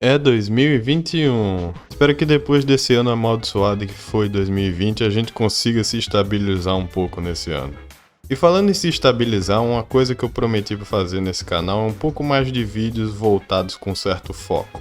É 2021. Espero que depois desse ano amaldiçoado que foi 2020, a gente consiga se estabilizar um pouco nesse ano. E falando em se estabilizar, uma coisa que eu prometi pra fazer nesse canal é um pouco mais de vídeos voltados com certo foco.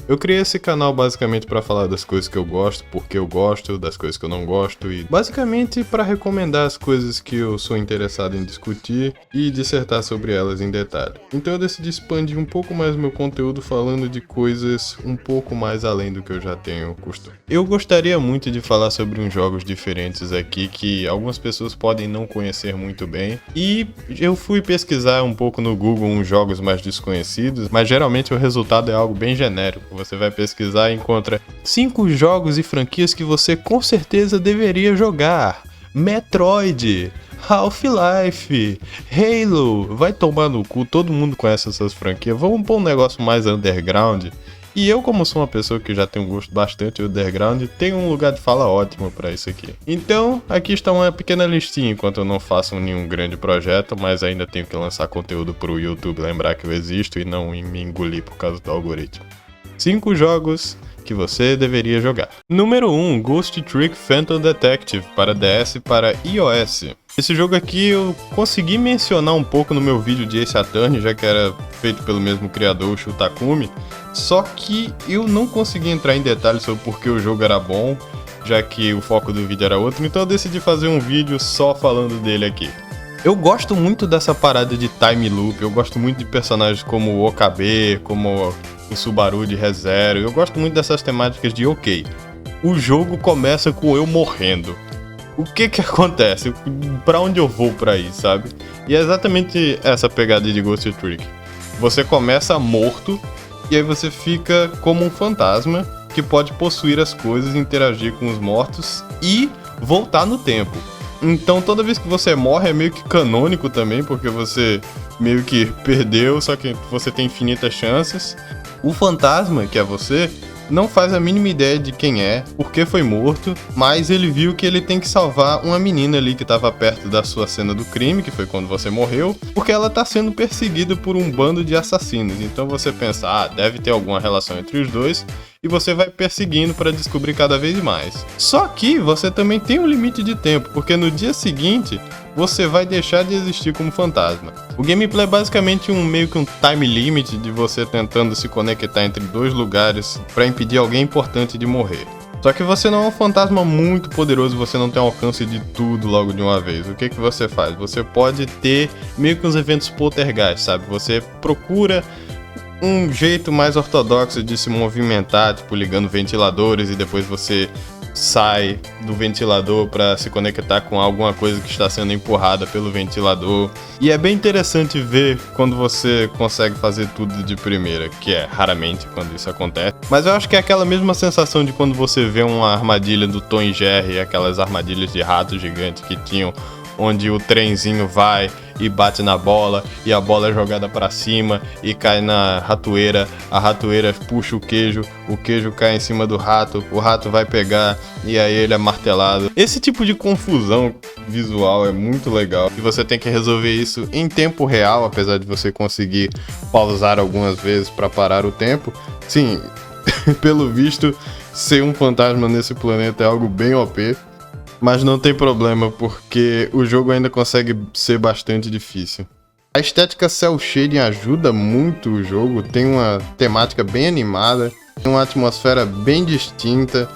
Eu criei esse canal basicamente para falar das coisas que eu gosto, porque eu gosto, das coisas que eu não gosto e basicamente para recomendar as coisas que eu sou interessado em discutir e dissertar sobre elas em detalhe. Então eu decidi expandir um pouco mais meu conteúdo falando de coisas um pouco mais além do que eu já tenho costume. Eu gostaria muito de falar sobre uns jogos diferentes aqui que algumas pessoas podem não conhecer muito bem e eu fui pesquisar um pouco no Google uns jogos mais desconhecidos, mas geralmente o resultado é algo bem genérico. Você vai pesquisar e encontra 5 jogos e franquias que você com certeza deveria jogar. Metroid, Half-Life, Halo, vai tomar no cu, todo mundo conhece essas franquias. Vamos pôr um negócio mais underground. E eu, como sou uma pessoa que já tem um gosto bastante underground, tenho um lugar de fala ótimo pra isso aqui. Então, aqui está uma pequena listinha, enquanto eu não faço nenhum grande projeto, mas ainda tenho que lançar conteúdo pro YouTube, lembrar que eu existo e não me engolir por causa do algoritmo. 5 jogos que você deveria jogar. Número 1, Ghost Trick Phantom Detective para DS e para iOS. Esse jogo aqui eu consegui mencionar um pouco no meu vídeo de Ace Attorney, já que era feito pelo mesmo criador, o Shu Takumi, só que eu não consegui entrar em detalhes sobre por que o jogo era bom, já que o foco do vídeo era outro, então eu decidi fazer um vídeo só falando dele aqui. Eu gosto muito dessa parada de time loop, eu gosto muito de personagens como o Okabe, como o Subaru de Re:Zero, eu gosto muito dessas temáticas de ok. O jogo começa com eu morrendo. O que acontece? Pra onde eu vou pra ir, sabe? E é exatamente essa pegada de Ghost Trick. Você começa morto e aí você fica como um fantasma que pode possuir as coisas, interagir com os mortos e voltar no tempo. Então toda vez que você morre é meio que canônico também, porque você meio que perdeu, só que você tem infinitas chances. O fantasma, que é você, não faz a mínima ideia de quem é, por que foi morto, mas ele viu que ele tem que salvar uma menina ali que estava perto da sua cena do crime, que foi quando você morreu, porque ela está sendo perseguida por um bando de assassinos. Então você pensa, deve ter alguma relação entre os dois, e você vai perseguindo para descobrir cada vez mais. Só que você também tem um limite de tempo, porque no dia seguinte você vai deixar de existir como fantasma. O gameplay é basicamente meio que um time limit de você tentando se conectar entre dois lugares para impedir alguém importante de morrer. Só que você não é um fantasma muito poderoso, você não tem alcance de tudo logo de uma vez. O que você faz? Você pode ter meio que uns eventos poltergeist, sabe? Você procura um jeito mais ortodoxo de se movimentar, tipo ligando ventiladores e depois você sai do ventilador para se conectar com alguma coisa que está sendo empurrada pelo ventilador. E é bem interessante ver quando você consegue fazer tudo de primeira, que é raramente quando isso acontece. Mas eu acho que é aquela mesma sensação de quando você vê uma armadilha do Tom e Jerry, aquelas armadilhas de rato gigante que tinham, onde o trenzinho vai e bate na bola, e a bola é jogada pra cima e cai na ratoeira, a ratoeira puxa o queijo cai em cima do rato, o rato vai pegar e aí ele é martelado. Esse tipo de confusão visual é muito legal e você tem que resolver isso em tempo real, apesar de você conseguir pausar algumas vezes pra parar o tempo. Sim, pelo visto, ser um fantasma nesse planeta é algo bem OP. Mas não tem problema, porque o jogo ainda consegue ser bastante difícil. A estética cel shading ajuda muito o jogo, tem uma temática bem animada, tem uma atmosfera bem distinta.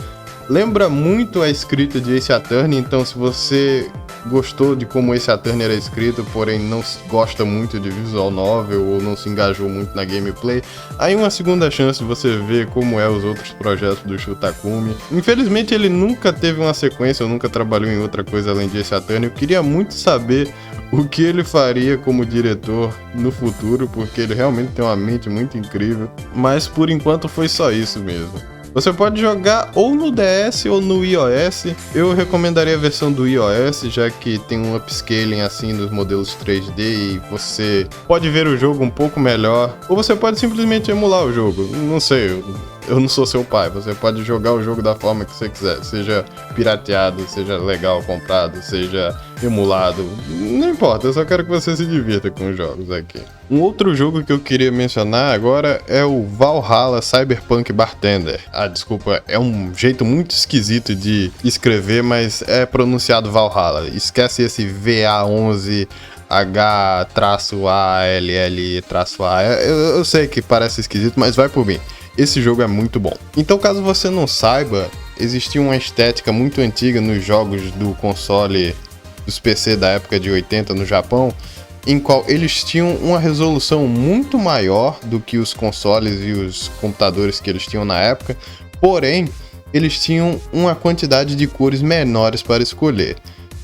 Lembra muito a escrita de Ace Attorney, então se você gostou de como Ace Attorney era escrito, porém não gosta muito de visual novel ou não se engajou muito na gameplay, aí uma segunda chance de você ver como é os outros projetos do Shu Takumi. Infelizmente ele nunca teve uma sequência, ou nunca trabalhou em outra coisa além de Ace Attorney. Eu queria muito saber o que ele faria como diretor no futuro, porque ele realmente tem uma mente muito incrível, mas por enquanto foi só isso mesmo. Você pode jogar ou no DS ou no iOS. Eu recomendaria a versão do iOS, já que tem um upscaling assim dos modelos 3D e você pode ver o jogo um pouco melhor. Ou você pode simplesmente emular o jogo, não sei. eu não sou seu pai. Você pode jogar o jogo da forma que você quiser, seja pirateado, seja legal comprado, seja emulado, não importa, eu só quero que você se divirta com os jogos aqui. Um outro jogo que eu queria mencionar agora é o Valhalla Cyberpunk Bartender. Desculpa, é um jeito muito esquisito de escrever, mas é pronunciado Valhalla. Esquece esse VA11 H-ALL-A. Eu sei que parece esquisito, mas vai por mim. Esse jogo é muito bom. Então, caso você não saiba, existia uma estética muito antiga nos jogos do console dos PC da época de 80 no Japão, em qual eles tinham uma resolução muito maior do que os consoles e os computadores que eles tinham na época, porém, eles tinham uma quantidade de cores menores para escolher.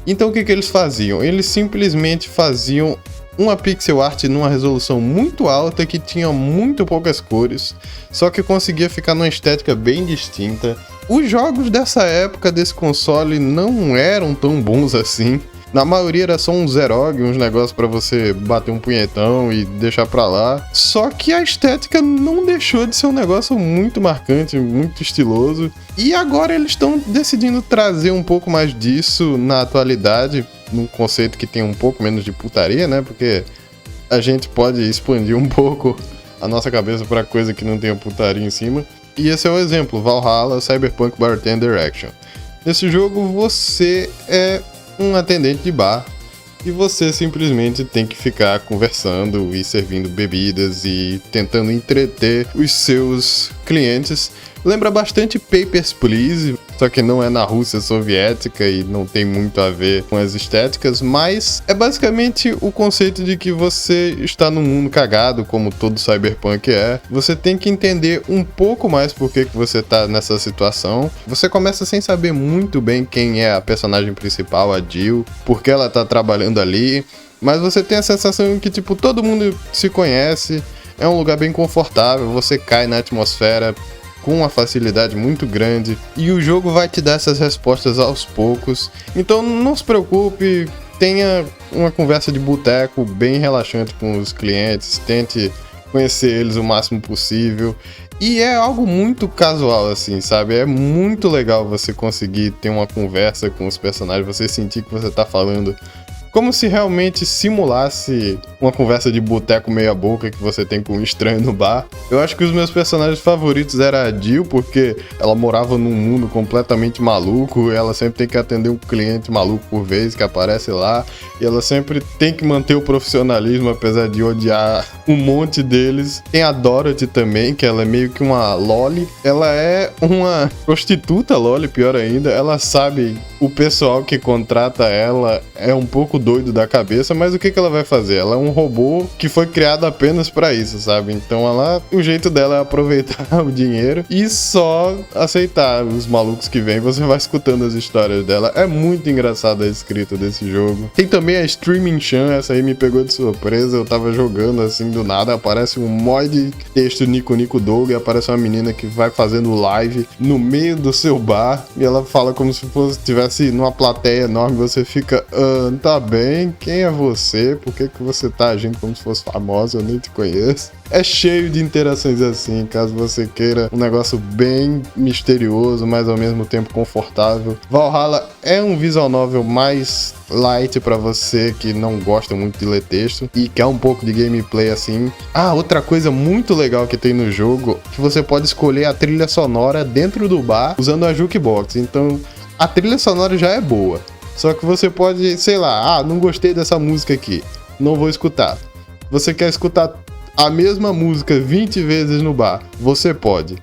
Então o que eles faziam? Eles simplesmente faziam uma pixel art numa resolução muito alta que tinha muito poucas cores, só que conseguia ficar numa estética bem distinta. Os jogos dessa época desse console não eram tão bons assim. Na maioria era só um Zerog, uns negócios pra você bater um punhetão e deixar pra lá. Só que a estética não deixou de ser um negócio muito marcante, muito estiloso. E agora eles estão decidindo trazer um pouco mais disso na atualidade, num conceito que tem um pouco menos de putaria, né? Porque a gente pode expandir um pouco a nossa cabeça pra coisa que não tenha putaria em cima. E esse é o exemplo, Valhalla Cyberpunk Bartender Action. Nesse jogo você é um atendente de bar e você simplesmente tem que ficar conversando e servindo bebidas e tentando entreter os seus clientes. Lembra bastante Papers, Please, só que não é na Rússia soviética e não tem muito a ver com as estéticas, mas é basicamente o conceito de que você está num mundo cagado, como todo cyberpunk é. Você tem que entender um pouco mais por que você está nessa situação. Você começa sem saber muito bem quem é a personagem principal, a Jill, por que ela está trabalhando ali, mas você tem a sensação que, tipo, todo mundo se conhece, é um lugar bem confortável, você cai na atmosfera com uma facilidade muito grande e o jogo vai te dar essas respostas aos poucos. Então não se preocupe, tenha uma conversa de boteco bem relaxante com os clientes, tente conhecer eles o máximo possível. E é algo muito casual, assim, sabe? É muito legal você conseguir ter uma conversa com os personagens, você sentir que você tá falando como se realmente simulasse uma conversa de boteco meia boca que você tem com um estranho no bar. Eu acho que os meus personagens favoritos eram a Jill, porque ela morava num mundo completamente maluco, ela sempre tem que atender um cliente maluco por vez que aparece lá, e ela sempre tem que manter o profissionalismo, apesar de odiar um monte deles. Tem a Dorothy também, que ela é meio que uma loli. Ela é uma prostituta loli, pior ainda. Ela sabe, o pessoal que contrata ela é um pouco doido da cabeça, mas o que ela vai fazer? Ela é um robô que foi criado apenas pra isso, sabe? Então o jeito dela é aproveitar o dinheiro e só aceitar os malucos que vêm. Você vai escutando as histórias dela. É muito engraçada a escrita desse jogo. Tem também a Streaming Chan, essa aí me pegou de surpresa. Eu tava jogando assim do nada, aparece um mod de texto Nico Nico Dog e aparece uma menina que vai fazendo live no meio do seu bar e ela fala como se estivesse numa plateia enorme. Você fica, tá bem, quem é você? Por que você tá agindo como se fosse famosa? Eu nem te conheço. É cheio de interações assim, caso você queira um negócio bem misterioso, mas ao mesmo tempo confortável. Valhalla é um visual novel mais light pra você que não gosta muito de ler texto e quer um pouco de gameplay assim. Outra coisa muito legal que tem no jogo, que você pode escolher a trilha sonora dentro do bar usando a jukebox. Então, a trilha sonora já é boa. Só que você pode, sei lá, não gostei dessa música aqui, não vou escutar. Você quer escutar a mesma música 20 vezes no bar? Você pode.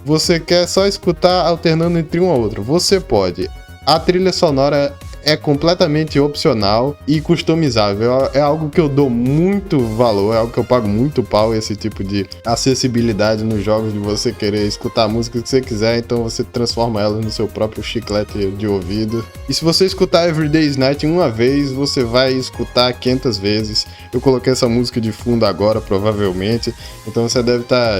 Você quer só escutar alternando entre um ou outro? Você pode. A trilha sonora é completamente opcional e customizável. É algo que eu dou muito valor, é algo que eu pago muito pau, esse tipo de acessibilidade nos jogos, de você querer escutar a música que você quiser, então você transforma ela no seu próprio chiclete de ouvido. E se você escutar Everyday's Night uma vez, você vai escutar 500 vezes. Eu coloquei essa música de fundo agora, provavelmente, então você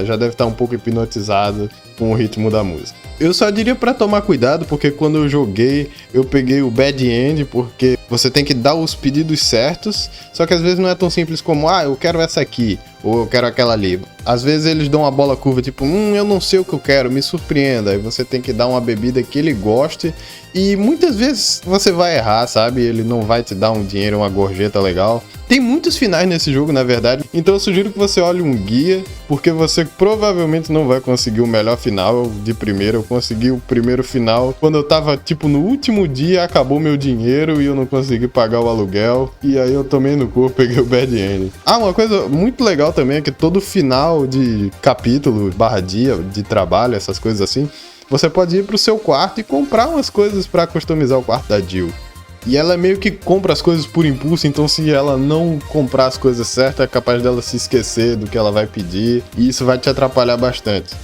já deve estar um pouco hipnotizado com o ritmo da música. Eu só diria pra tomar cuidado, porque quando eu joguei, eu peguei o Bad End, porque Você tem que dar os pedidos certos, só que às vezes não é tão simples como, eu quero essa aqui, ou eu quero aquela ali. Às vezes eles dão uma bola curva, tipo, eu não sei o que eu quero, me surpreenda. Aí você tem que dar uma bebida que ele goste, e muitas vezes você vai errar, sabe? Ele não vai te dar um dinheiro, uma gorjeta legal. Tem muitos finais nesse jogo, na verdade, então eu sugiro que você olhe um guia, porque você provavelmente não vai conseguir o melhor final de primeira. Eu consegui o primeiro final quando eu tava, tipo, no último dia, acabou meu dinheiro e eu não consegui pagar o aluguel, e aí eu tomei no cu, peguei o bad end. Uma coisa muito legal também é que todo final de capítulo, dia de trabalho, essas coisas assim, você pode ir pro seu quarto e comprar umas coisas pra customizar o quarto da Jill. E ela meio que compra as coisas por impulso, então se ela não comprar as coisas certas, é capaz dela se esquecer do que ela vai pedir, e isso vai te atrapalhar bastante.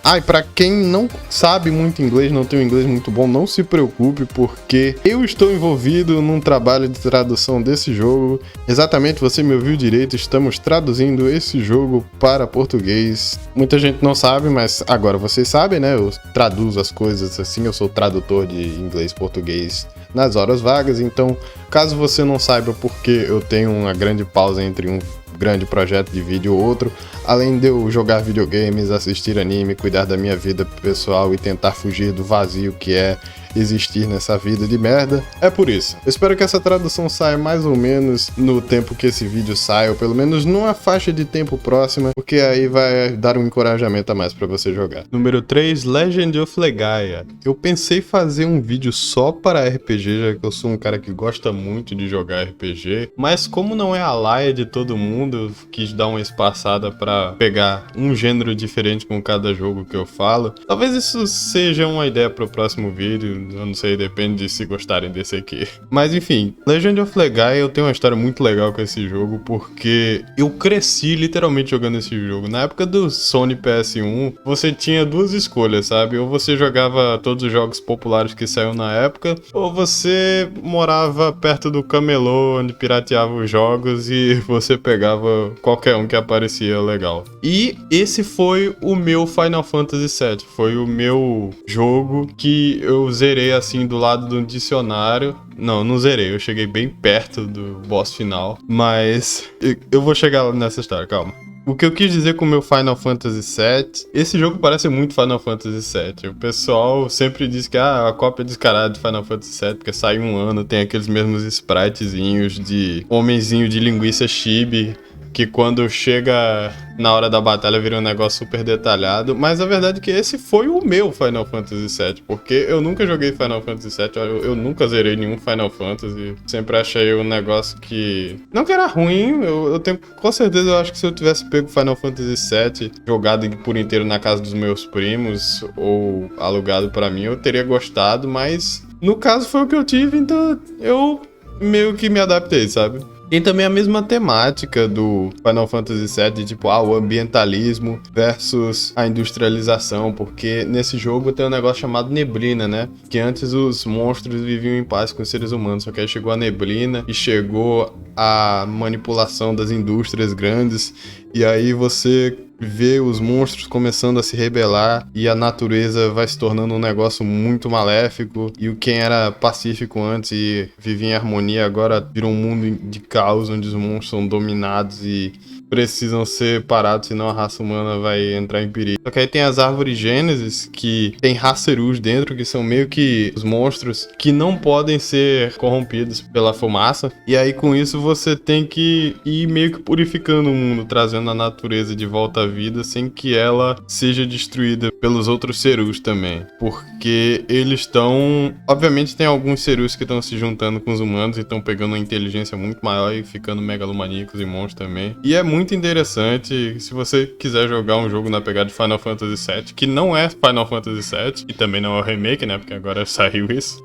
E pra quem não sabe muito inglês, não tem um inglês muito bom, não se preocupe, porque eu estou envolvido num trabalho de tradução desse jogo. Exatamente, você me ouviu direito, estamos traduzindo esse jogo para português. Muita gente não sabe, mas agora vocês sabem, né? Eu traduzo as coisas assim, eu sou tradutor de inglês-português nas horas vagas, então caso você não saiba porque eu tenho uma grande pausa entre um grande projeto de vídeo ou outro, além de eu jogar videogames, assistir anime, cuidar da minha vida pessoal e tentar fugir do vazio que é existir nessa vida de merda, é por isso. Eu espero que essa tradução saia mais ou menos no tempo que esse vídeo sai, ou pelo menos numa faixa de tempo próxima, porque aí vai dar um encorajamento a mais pra você jogar. Número 3, Legend of Legaia. Eu pensei fazer um vídeo só para RPG, já que eu sou um cara que gosta muito de jogar RPG, mas como não é a laia de todo mundo, eu quis dar uma espaçada pra pegar um gênero diferente com cada jogo que eu falo. Talvez isso seja uma ideia pro próximo vídeo, eu não sei, depende de se gostarem desse aqui. Mas enfim, Legend of Legaia, eu tenho uma história muito legal com esse jogo, porque eu cresci literalmente jogando esse jogo. Na época do Sony PS1, você tinha duas escolhas, sabe? Ou você jogava todos os jogos populares que saíram na época, ou você morava perto do camelô, onde pirateava os jogos e você pegava qualquer um que aparecia legal. E esse foi o meu Final Fantasy VII, foi o meu jogo que eu zerei assim do lado do dicionário. Não zerei, eu cheguei bem perto do boss final, mas eu vou chegar nessa história, calma. O que eu quis dizer com o meu Final Fantasy VII, esse jogo parece muito Final Fantasy VII. O pessoal sempre diz que a cópia descarada de Final Fantasy VII, porque sai um ano, tem aqueles mesmos spritezinhos de homenzinho de linguiça chibi, que quando chega na hora da batalha vira um negócio super detalhado, mas a verdade é que esse foi o meu Final Fantasy VII, porque eu nunca joguei Final Fantasy VII, eu nunca zerei nenhum Final Fantasy, sempre achei um negócio que... não que era ruim, eu tenho... com certeza eu acho que se eu tivesse pego Final Fantasy VII, jogado por inteiro na casa dos meus primos, ou alugado pra mim, eu teria gostado, mas no caso foi o que eu tive, então eu meio que me adaptei, sabe? Tem também a mesma temática do Final Fantasy VII, tipo, o ambientalismo versus a industrialização, porque nesse jogo tem um negócio chamado neblina, né? Que antes os monstros viviam em paz com os seres humanos, só que aí chegou a neblina e chegou a manipulação das indústrias grandes, e aí você vê os monstros começando a se rebelar e a natureza vai se tornando um negócio muito maléfico, e quem era pacífico antes e vivia em harmonia agora virou um mundo de caos onde os monstros são dominados e precisam ser parados, senão a raça humana vai entrar em perigo. Só que aí tem as árvores Gênesis, que tem Hacerus dentro, que são meio que os monstros que não podem ser corrompidos pela fumaça, e aí com isso você tem que ir meio que purificando o mundo, trazendo a natureza de volta à vida, sem que ela seja destruída pelos outros Cerus também, porque eles estão... obviamente tem alguns Cerus que estão se juntando com os humanos e estão pegando uma inteligência muito maior e ficando megalomaníacos e monstros também, e é muito interessante. Se você quiser jogar um jogo na pegada de Final Fantasy VII, que não é Final Fantasy VII, e também não é o remake, né, porque agora saiu isso,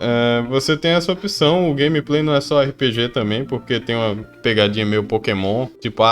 você tem essa opção. O gameplay não é só RPG também, porque tem uma pegadinha meio Pokémon, tipo,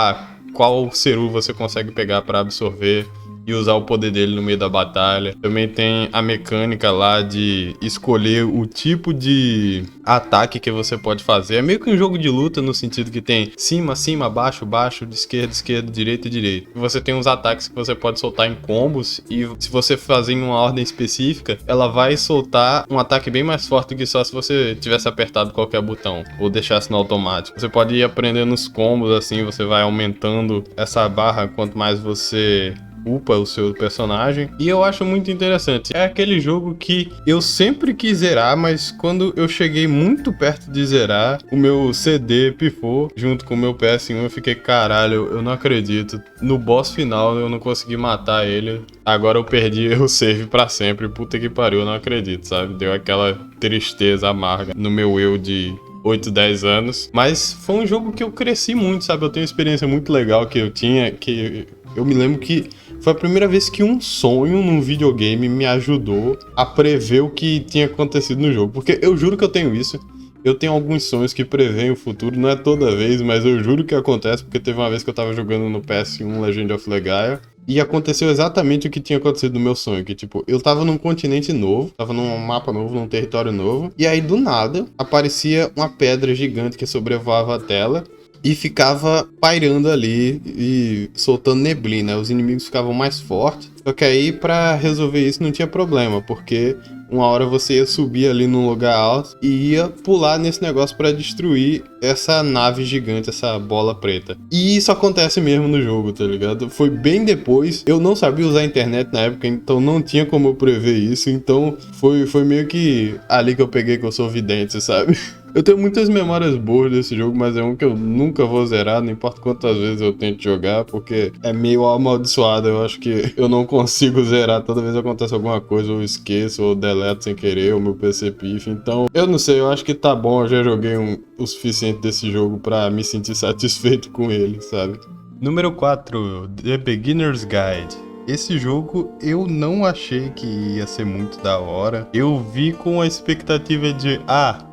qual Ceru você consegue pegar pra absorver e usar o poder dele no meio da batalha. Também tem a mecânica lá de escolher o tipo de ataque que você pode fazer. É meio que um jogo de luta no sentido que tem cima, cima, baixo, baixo, de esquerda, esquerda, direita e direita. E você tem uns ataques que você pode soltar em combos e se você fazer em uma ordem específica, ela vai soltar um ataque bem mais forte do que só se você tivesse apertado qualquer botão ou deixasse no automático. Você pode ir aprendendo os combos assim, você vai aumentando essa barra quanto mais você upa o seu personagem, e eu acho muito interessante. É aquele jogo que eu sempre quis zerar, mas quando eu cheguei muito perto de zerar, o meu CD pifou junto com o meu PS1. Eu fiquei, caralho, eu não acredito. No boss final eu não consegui matar ele. Agora eu perdi o save pra sempre. Puta que pariu, eu não acredito, sabe? Deu aquela tristeza amarga no meu eu de 8, 10 anos. Mas foi um jogo que eu cresci muito, sabe? Eu tenho uma experiência muito legal que eu tinha, que eu me lembro que foi a primeira vez que um sonho num videogame me ajudou a prever o que tinha acontecido no jogo. Porque eu juro que eu tenho isso. Eu tenho alguns sonhos que preveem o futuro, não é toda vez, mas eu juro que acontece, porque teve uma vez que eu tava jogando no PS1 Legend of Legaia e aconteceu exatamente o que tinha acontecido no meu sonho, que tipo, eu tava num continente novo, tava num mapa novo, num território novo, e aí do nada aparecia uma pedra gigante que sobrevoava a tela e ficava pairando ali e soltando neblina. Os inimigos ficavam mais fortes. Só que aí, pra resolver isso, não tinha problema, porque uma hora você ia subir ali num lugar alto e ia pular nesse negócio pra destruir essa nave gigante, essa bola preta. E isso acontece mesmo no jogo, tá ligado? Foi bem depois. Eu não sabia usar a internet na época, então não tinha como eu prever isso. Então foi meio que ali que eu peguei que eu sou vidente, sabe? Eu tenho muitas memórias boas desse jogo, mas é um que eu nunca vou zerar, não importa quantas vezes eu tente jogar, porque é meio amaldiçoado. Eu acho que eu não consigo zerar. Toda vez que acontece alguma coisa, eu esqueço ou deleto sem querer, o meu PC pifa. Então, eu não sei, eu acho que tá bom. Eu já joguei o suficiente desse jogo pra me sentir satisfeito com ele, sabe? Número 4, The Beginner's Guide. Esse jogo eu não achei que ia ser muito da hora. Eu vi com a expectativa de,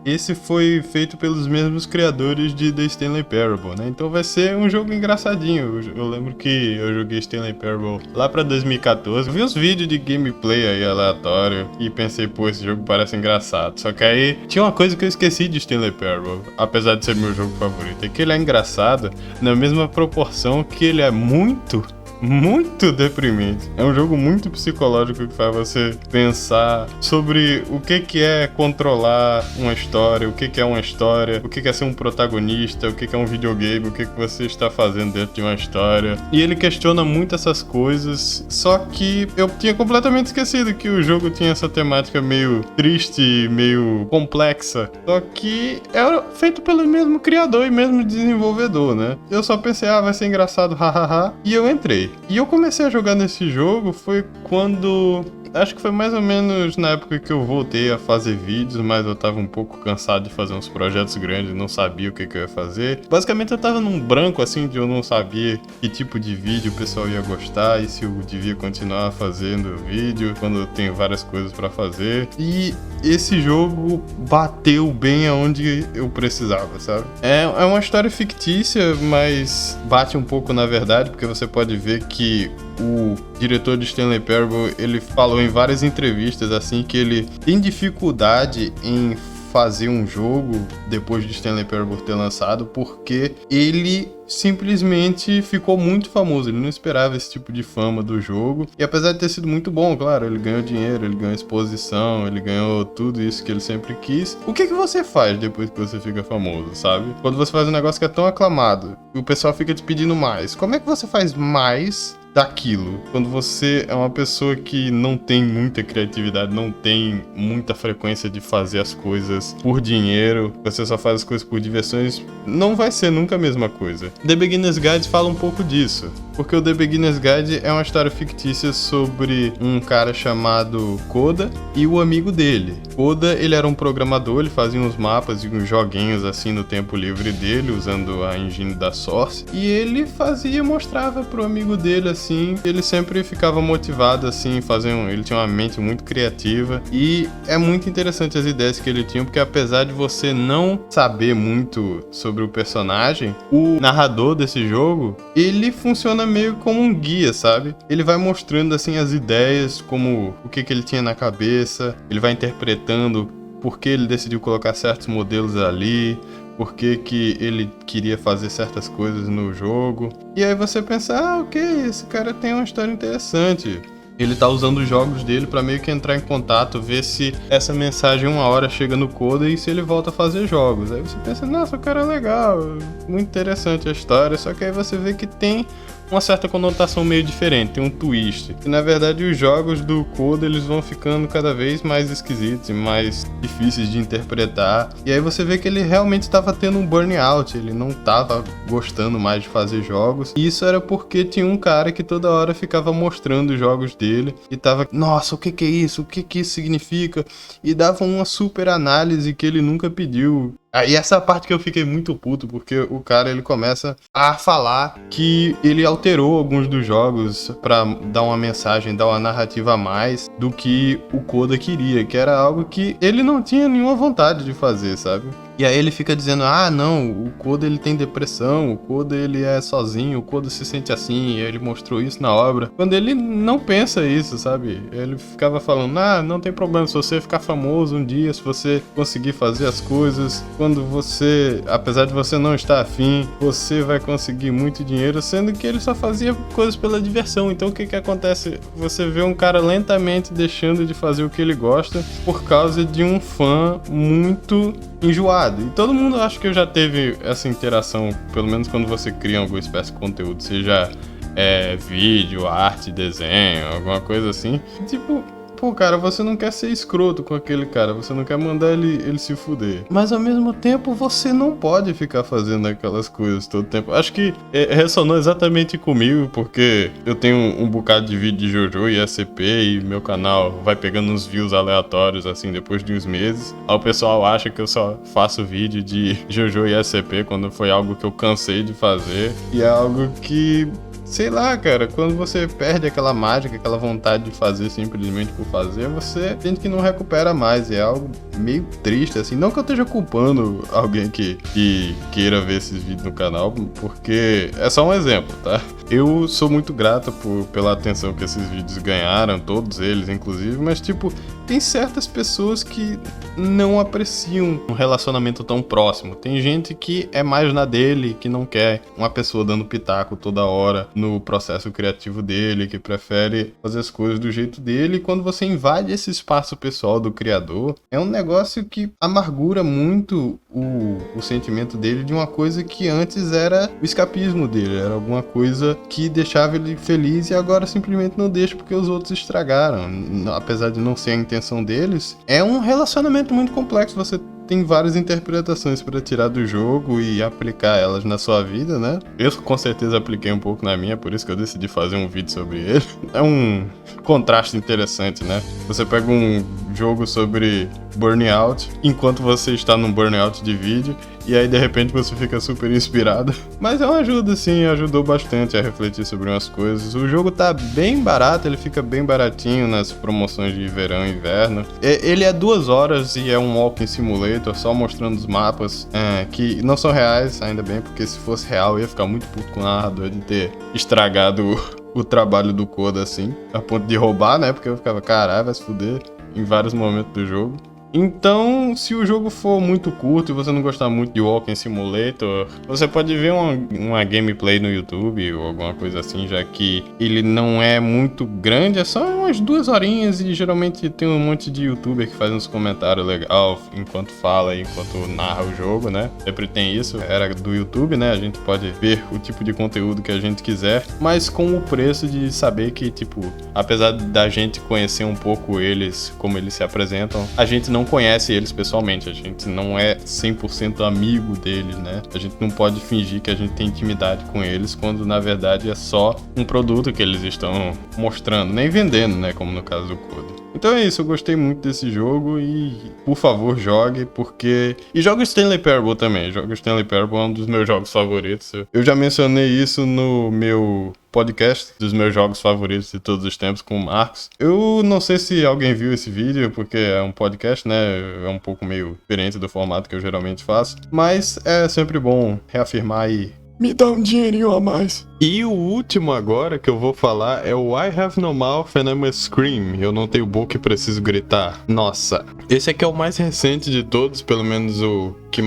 esse foi feito pelos mesmos criadores de The Stanley Parable, né? Então vai ser um jogo engraçadinho. Eu lembro que eu joguei Stanley Parable lá pra 2014. Vi uns vídeos de gameplay aí aleatório e pensei, pô, esse jogo parece engraçado. Só que aí tinha uma coisa que eu esqueci de Stanley Parable, apesar de ser meu jogo favorito, é que ele é engraçado na mesma proporção que ele é muito deprimente. É um jogo muito psicológico que faz você pensar sobre o que é controlar uma história, o que é uma história, o que é ser um protagonista, o que é um videogame, o que você está fazendo dentro de uma história. E ele questiona muito essas coisas, só que eu tinha completamente esquecido que o jogo tinha essa temática meio triste, meio complexa, só que era feito pelo mesmo criador e mesmo desenvolvedor, né? Eu só pensei, vai ser engraçado, hahaha, e eu entrei. E eu comecei a jogar nesse jogo foi quando... Acho que foi mais ou menos na época que eu voltei a fazer vídeos, mas eu tava um pouco cansado de fazer uns projetos grandes, não sabia o que eu ia fazer. Basicamente eu tava num branco assim, de eu não sabia que tipo de vídeo o pessoal ia gostar e se eu devia continuar fazendo vídeo quando eu tenho várias coisas pra fazer. E esse jogo bateu bem aonde eu precisava, sabe? É uma história fictícia, mas bate um pouco na verdade, porque você pode ver que o diretor de Stanley Parable, ele falou em várias entrevistas assim que ele tem dificuldade em fazer um jogo depois de Stanley Parable ter lançado, porque ele simplesmente ficou muito famoso. Ele não esperava esse tipo de fama do jogo, e apesar de ter sido muito bom, claro, ele ganhou dinheiro, ele ganhou exposição, ele ganhou tudo isso que ele sempre quis. O que você faz depois que você fica famoso, sabe? Quando você faz um negócio que é tão aclamado e o pessoal fica te pedindo mais, como é que você faz mais daquilo? Quando você é uma pessoa que não tem muita criatividade, não tem muita frequência de fazer as coisas por dinheiro, você só faz as coisas por diversões, não vai ser nunca a mesma coisa. The Beginner's Guide fala um pouco disso, porque o The Beginner's Guide é uma história fictícia sobre um cara chamado Koda e o amigo dele. Koda, ele era um programador, ele fazia uns mapas e uns joguinhos assim no tempo livre dele, usando a engine da Source, e ele mostrava pro amigo dele assim, ele sempre ficava motivado assim, ele tinha uma mente muito criativa, e é muito interessante as ideias que ele tinha, porque apesar de você não saber muito sobre o personagem, o narrador desse jogo, ele funciona meio como um guia, sabe? Ele vai mostrando assim as ideias, como o que ele tinha na cabeça, ele vai interpretando por que ele decidiu colocar certos modelos ali, por que ele queria fazer certas coisas no jogo. E aí você pensa, ok, esse cara tem uma história interessante. Ele tá usando os jogos dele pra meio que entrar em contato, ver se essa mensagem uma hora chega no Coda e se ele volta a fazer jogos. Aí você pensa, nossa, o cara é legal, muito interessante a história, só que aí você vê que tem uma certa conotação meio diferente, tem um twist. E na verdade os jogos do Coda eles vão ficando cada vez mais esquisitos e mais difíceis de interpretar. E aí você vê que ele realmente estava tendo um burnout, ele não estava gostando mais de fazer jogos. E isso era porque tinha um cara que toda hora ficava mostrando os jogos dele e tava, nossa, o que é isso? O que isso significa? E dava uma super análise que ele nunca pediu. Aí essa parte que eu fiquei muito puto, porque o cara ele começa a falar que ele alterou alguns dos jogos pra dar uma mensagem, dar uma narrativa a mais do que o Coda queria, que era algo que ele não tinha nenhuma vontade de fazer, sabe? E aí ele fica dizendo, ah não, o Coda ele tem depressão, o Coda ele é sozinho, o Coda se sente assim, e ele mostrou isso na obra. Quando ele não pensa isso, sabe? Ele ficava falando, ah, não tem problema se você ficar famoso um dia, se você conseguir fazer as coisas, quando você, apesar de você não estar afim, você vai conseguir muito dinheiro, sendo que ele só fazia coisas pela diversão. Então o que acontece? Você vê um cara lentamente deixando de fazer o que ele gosta por causa de um fã muito enjoado. E todo mundo acho que já teve essa interação, pelo menos quando você cria alguma espécie de conteúdo, seja vídeo, arte, desenho, alguma coisa assim. Tipo, pô, cara, você não quer ser escroto com aquele cara, você não quer mandar ele se fuder. Mas ao mesmo tempo, você não pode ficar fazendo aquelas coisas todo tempo. Acho que ressonou exatamente comigo, porque eu tenho um bocado de vídeo de JoJo e SCP e meu canal vai pegando uns views aleatórios, assim, depois de uns meses. Aí o pessoal acha que eu só faço vídeo de JoJo e SCP quando foi algo que eu cansei de fazer. E é algo que... sei lá, cara, quando você perde aquela mágica, aquela vontade de fazer simplesmente por fazer, você sente que não recupera mais. E é algo meio triste, assim. Não que eu esteja culpando alguém que queira ver esses vídeos no canal, porque é só um exemplo, tá? Eu sou muito grato pela atenção que esses vídeos ganharam, todos eles, inclusive, mas, tipo, tem certas pessoas que não apreciam um relacionamento tão próximo. Tem gente que é mais na dele, que não quer uma pessoa dando pitaco toda hora no processo criativo dele, que prefere fazer as coisas do jeito dele. E quando você invade esse espaço pessoal do criador, é um negócio que amargura muito o sentimento dele de uma coisa que antes era o escapismo dele, era alguma coisa que deixava ele feliz e agora simplesmente não deixa porque os outros estragaram. Apesar de não ser a intenção deles, é um relacionamento muito complexo. Você tem várias interpretações para tirar do jogo e aplicar elas na sua vida, né? Eu com certeza apliquei um pouco na minha, por isso que eu decidi fazer um vídeo sobre ele. É um contraste interessante, né? Você pega um jogo sobre burnout enquanto você está num burnout de vídeo, e aí de repente você fica super inspirado. Mas é uma ajuda, sim, ajudou bastante a refletir sobre umas coisas. O jogo tá bem barato, ele fica bem baratinho nas promoções de verão e inverno. Ele é 2 horas e é um walking simulator, só mostrando os mapas que não são reais, ainda bem, porque se fosse real eu ia ficar muito puto com o narrador de ter estragado o trabalho do Coda assim, a ponto de roubar, né? Porque eu ficava, caralho, vai se fuder em vários momentos do jogo. Então, se o jogo for muito curto e você não gostar muito de Walking Simulator, você pode ver uma gameplay no YouTube ou alguma coisa assim, já que ele não é muito grande, é só umas 2 horinhas e geralmente tem um monte de youtuber que faz uns comentários legais enquanto fala e enquanto narra o jogo, né? Sempre tem isso, era do YouTube, né? A gente pode ver o tipo de conteúdo que a gente quiser, mas com o preço de saber que, tipo, apesar da gente conhecer um pouco eles, como eles se apresentam, a gente não conhece eles pessoalmente, a gente não é 100% amigo deles, né? A gente não pode fingir que a gente tem intimidade com eles, quando na verdade é só um produto que eles estão mostrando, nem vendendo, né? Como no caso do Coda. Então é isso, eu gostei muito desse jogo e, por favor, jogue, porque... E joga Stanley Parable também, joga Stanley Parable, é um dos meus jogos favoritos. Eu já mencionei isso no meu podcast dos meus jogos favoritos de todos os tempos com o Marcos. Eu não sei se alguém viu esse vídeo, porque é um podcast, né? É um pouco meio diferente do formato que eu geralmente faço, mas é sempre bom reafirmar e me dá um dinheirinho a mais. E o último agora que eu vou falar é o I Have No Mouth and I Must Scream. Eu não tenho boca e preciso gritar. Nossa, esse aqui é o mais recente de todos, pelo menos o que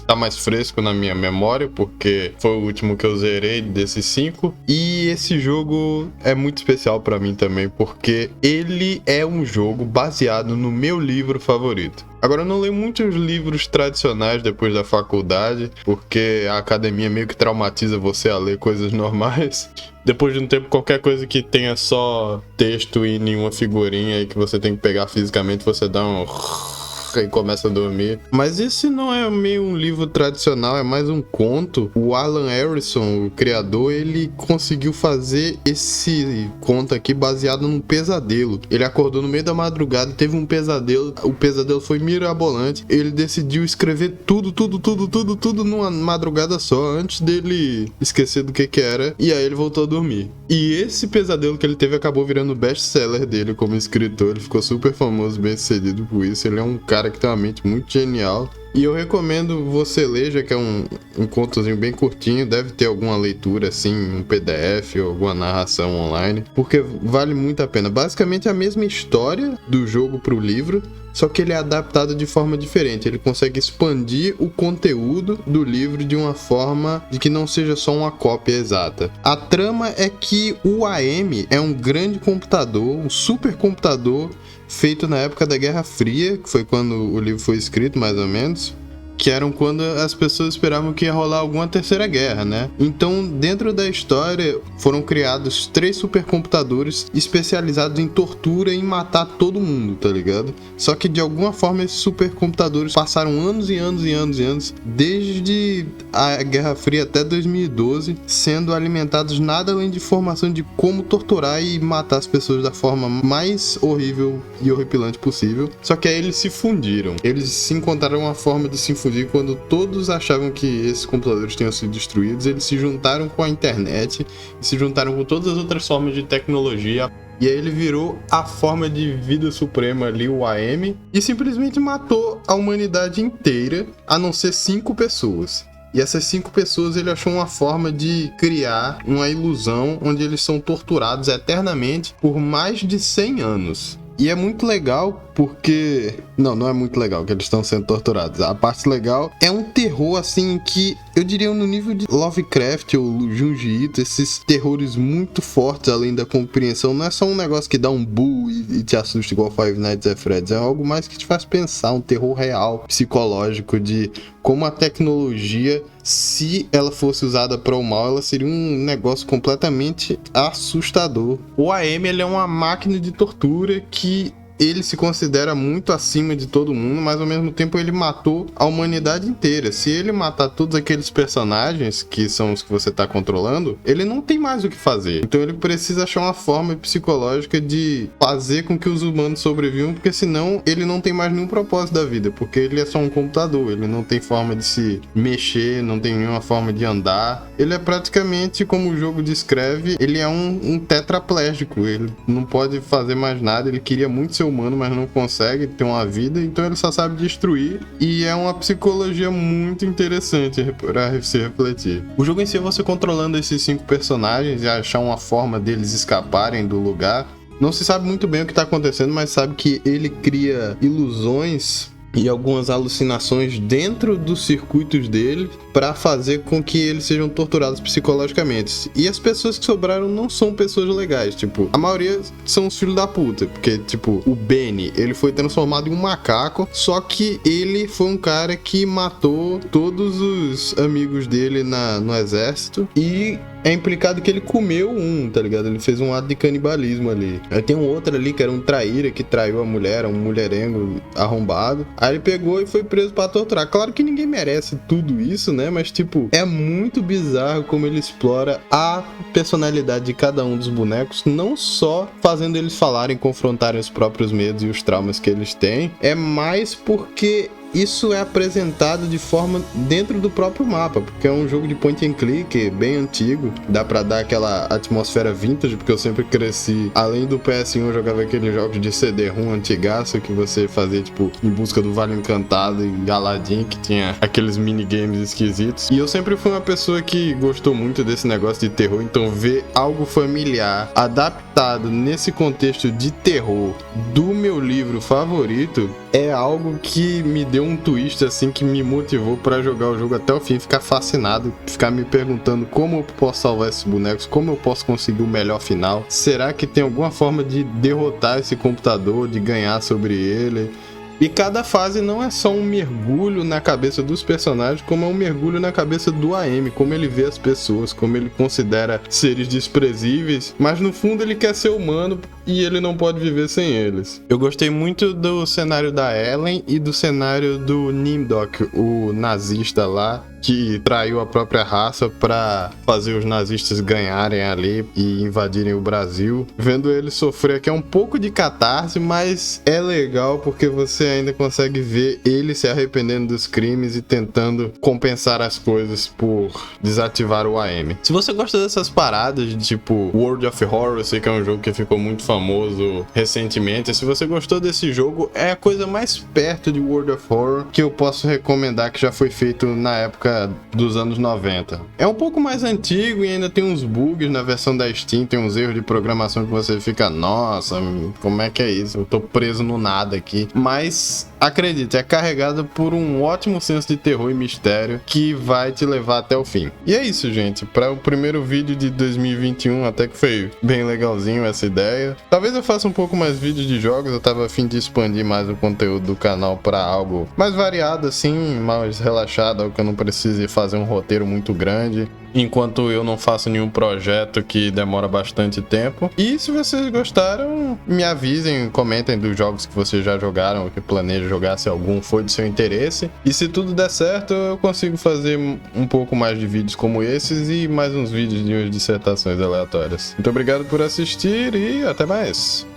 tá mais fresco na minha memória, porque foi o último que eu zerei desses 5. E esse jogo é muito especial pra mim também, porque ele é um jogo baseado no meu livro favorito. Agora, eu não leio muitos livros tradicionais depois da faculdade, porque a academia meio que traumatiza você a ler coisas normais. Depois de um tempo, qualquer coisa que tenha só texto e nenhuma figurinha e que você tem que pegar fisicamente, você dá um... e começa a dormir. Mas esse não é meio um livro tradicional, é mais um conto. O Alan Harrison, o criador, ele conseguiu fazer esse conto aqui baseado num pesadelo. Ele acordou no meio da madrugada, teve um pesadelo, o pesadelo foi mirabolante. Ele decidiu escrever tudo numa madrugada só, antes dele esquecer do que era, e aí ele voltou a dormir. E esse pesadelo que ele teve acabou virando o best-seller dele como escritor. Ele ficou super famoso, bem sucedido por isso. Ele é um cara que tem uma mente muito genial. E eu recomendo você ler, já que é um contozinho bem curtinho. Deve ter alguma leitura, assim, um PDF ou alguma narração online, porque vale muito a pena. Basicamente é a mesma história do jogo pro livro, só que ele é adaptado de forma diferente. Ele consegue expandir o conteúdo do livro de uma forma de que não seja só uma cópia exata. A trama é que o AM é um grande computador, um supercomputador feito na época da Guerra Fria, que foi quando o livro foi escrito, mais ou menos, que eram quando as pessoas esperavam que ia rolar alguma terceira guerra, né? Então, dentro da história, foram criados 3 supercomputadores especializados em tortura e em matar todo mundo, tá ligado? Só que, de alguma forma, esses supercomputadores passaram anos e anos, desde a Guerra Fria até 2012, sendo alimentados nada além de informação de como torturar e matar as pessoas da forma mais horrível e horripilante possível. Só que aí eles se fundiram. Eles se encontraram uma forma de se fundir quando todos achavam que esses computadores tinham sido destruídos. Eles se juntaram com a internet e se juntaram com todas as outras formas de tecnologia. E aí ele virou a forma de vida suprema ali, o AM, e simplesmente matou a humanidade inteira, a não ser 5 pessoas. E essas 5 pessoas ele achou uma forma de criar uma ilusão onde eles são torturados eternamente por mais de 100 anos. E é muito legal porque... Não é muito legal que eles estão sendo torturados. A parte legal é um terror, assim, que eu diria no nível de Lovecraft ou Junji Ito, esses terrores muito fortes além da compreensão. Não é só um negócio que dá um boo e te assusta igual Five Nights at Freddy's. É algo mais que te faz pensar, um terror real, psicológico, de como a tecnologia, se ela fosse usada para o mal, ela seria um negócio completamente assustador. O AM, ele é uma máquina de tortura que ele se considera muito acima de todo mundo, mas ao mesmo tempo ele matou a humanidade inteira. Se ele matar todos aqueles personagens, que são os que você está controlando, ele não tem mais o que fazer. Então ele precisa achar uma forma psicológica de fazer com que os humanos sobrevivam, porque senão ele não tem mais nenhum propósito da vida, porque ele é só um computador, ele não tem forma de se mexer, não tem nenhuma forma de andar. Ele é praticamente, como o jogo descreve, ele é um tetraplégico, ele não pode fazer mais nada. Ele queria muito ser humano, mas não consegue ter uma vida, então ele só sabe destruir, e é uma psicologia muito interessante para se refletir. O jogo em si é você controlando esses 5 personagens e achar uma forma deles escaparem do lugar. Não se sabe muito bem o que está acontecendo, mas sabe que ele cria ilusões e algumas alucinações dentro dos circuitos dele para fazer com que eles sejam torturados psicologicamente. E as pessoas que sobraram não são pessoas legais, tipo, a maioria são os filhos da puta, porque, tipo, o Benny, ele foi transformado em um macaco, só que ele foi um cara que matou todos os amigos dele no exército, e é implicado que ele comeu um, tá ligado? Ele fez um ato de canibalismo ali. Aí tem um outro ali que era um traíra, que traiu a mulher, um mulherengo arrombado. Aí ele pegou e foi preso pra torturar. Claro que ninguém merece tudo isso, né? Mas, tipo, é muito bizarro como ele explora a personalidade de cada um dos bonecos, não só fazendo eles falarem, confrontarem os próprios medos e os traumas que eles têm, é mais porque isso é apresentado de forma dentro do próprio mapa, porque é um jogo de point and click bem antigo, dá pra dar aquela atmosfera vintage, porque eu sempre cresci, além do PS1 eu jogava aqueles jogos de CD-ROM antigaço que você fazia tipo Em Busca do Vale Encantado e Aladdin, que tinha aqueles minigames esquisitos, e eu sempre fui uma pessoa que gostou muito desse negócio de terror, então ver algo familiar adaptado nesse contexto de terror do meu livro favorito é algo que me deu um twist assim, que me motivou pra jogar o jogo até o fim, ficar fascinado, ficar me perguntando como eu posso salvar esses bonecos, como eu posso conseguir o melhor final, será que tem alguma forma de derrotar esse computador, de ganhar sobre ele? E cada fase não é só um mergulho na cabeça dos personagens, como é um mergulho na cabeça do AM, como ele vê as pessoas, como ele considera seres desprezíveis, mas no fundo ele quer ser humano e ele não pode viver sem eles. Eu gostei muito do cenário da Ellen e do cenário do Nimdok, o nazista lá, que traiu a própria raça pra fazer os nazistas ganharem ali e invadirem o Brasil. Vendo ele sofrer aqui é um pouco de catarse, mas é legal porque você ainda consegue ver ele se arrependendo dos crimes e tentando compensar as coisas por desativar o AM. Se você gosta dessas paradas de tipo World of Horror, eu sei que é um jogo que ficou muito famoso recentemente, se você gostou desse jogo, é a coisa mais perto de World of Horror que eu posso recomendar, que já foi feito na época dos anos 90. É um pouco mais antigo e ainda tem uns bugs na versão da Steam, tem uns erros de programação que você fica, nossa, como é que é isso? Eu tô preso no nada aqui. Mas acredite, é carregado por um ótimo senso de terror e mistério que vai te levar até o fim. E é isso, gente. Para o primeiro vídeo de 2021, até que foi bem legalzinho essa ideia. Talvez eu faça um pouco mais vídeos de jogos, eu tava a fim de expandir mais o conteúdo do canal para algo mais variado assim, mais relaxado, algo que eu não precise fazer um roteiro muito grande, enquanto eu não faço nenhum projeto que demora bastante tempo. E se vocês gostaram, me avisem, comentem dos jogos que vocês já jogaram ou que planejam jogar, se algum foi do seu interesse. E se tudo der certo, eu consigo fazer um pouco mais de vídeos como esses e mais uns vídeos de dissertações aleatórias. Muito obrigado por assistir e até mais!